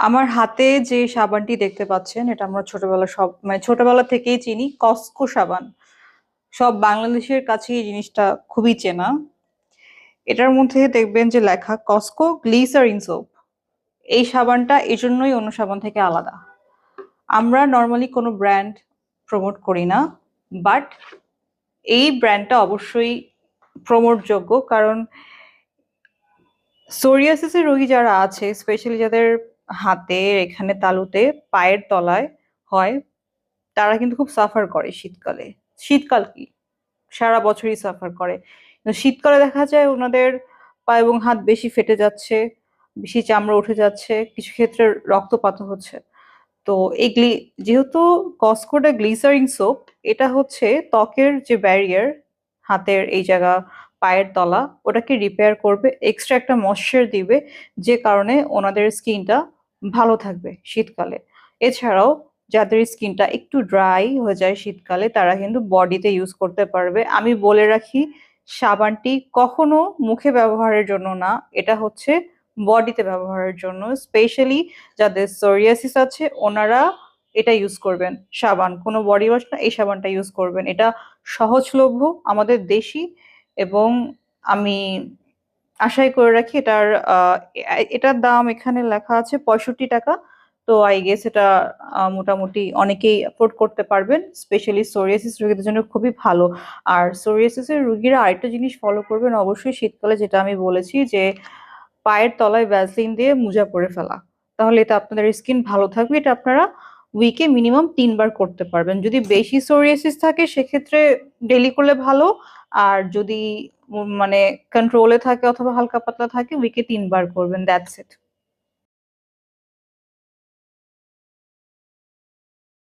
আমার হাতে যে সাবানটি দেখতে পাচ্ছেন এটা আমরা ছোটবেলা থেকেই চিনি কসকো সাবান। সব বাংলাদেশের কাছে এই জিনিসটা খুবই চেনা। এটার মধ্যে দেখবেন যে লেখা কসকো গ্লিসারিন সোপ। এই সাবানটা এজন্যই অন্য সাবান থেকে আলাদা। আমরা নর্মালি কোনো ব্র্যান্ড প্রমোট করি না, বাট এই ব্র্যান্ডটা অবশ্যই প্রমোট যোগ্য, কারণ সোরিয়াসিসের রোগী যারা আছে, স্পেশালি যাদের হাতে, এখানে তালুতে, পায়ের তলায় হয়, তারা কিন্তু খুব সাফার করে শীতকালে। শীতকাল কি, সারা বছরই সাফার করে, কিন্তু শীতকালে দেখা যায় ওনাদের পা এবং হাত বেশি ফেটে যাচ্ছে, বেশি চামড়া উঠে যাচ্ছে, কিছু ক্ষেত্রে রক্তপাত হচ্ছে। তো যেহেতু কসকোটা গ্লিসারিন সোপ, এটা হচ্ছে ত্বকের যে ব্যারিয়ার, হাতের এই জায়গা, পায়ের তলা, ওটাকে রিপেয়ার করবে, এক্সট্রা একটা ময়েশ্চার দিবে, যে কারণে ওনাদের স্কিনটা ভালো থাকবে শীতকালে। এছাড়াও যাদের স্কিনটা একটু ড্রাই হয়ে যায় শীতকালে, তারা কিন্তু বডিতে ইউজ করতে পারবে। আমি বলে রাখি, সাবানটি কখনো মুখে ব্যবহারের জন্য না, এটা হচ্ছে বডিতে ব্যবহারের জন্য। স্পেশালি যাদের সোরিয়াসিস আছে ওনারা এটা ইউজ করবেন। সাবান, কোনো বডি ওয়াশ না, এই সাবানটা ইউজ করবেন। এটা সহজলভ্য, আমাদের দেশি, এবং আমি আশাই করে রাখি এটার দাম এখানে লেখা আছে 65 টাকা। তো আই গেস এটা মোটামুটি অনেকেই অ্যাফোর্ড করতে পারবেন। স্পেশালি সোরিয়াসিস রোগীদের জন্য খুবই ভালো। আর সোরিয়াসিসের রোগীরা আরেকটা জিনিস ফলো করবেন অবশ্যই শীতকালে, যেটা আমি বলেছি, যে পায়ের তলায় ভ্যাসলিন দিয়ে মোজা পরে ফেলা। তাহলে এটা আপনাদের স্কিন ভালো থাকবে। এটা আপনারা উইকে মিনিমাম 3 বার করতে পারবেন। যদি বেশি সোরিয়াসিস থাকে সেক্ষেত্রে ডেইলি করলে ভালো। আর যদি মানে কন্ট্রোলে থাকে অথবা হালকা পাতলা থাকে, উইকে 3 বার করবেন, দ্যাটস ইট।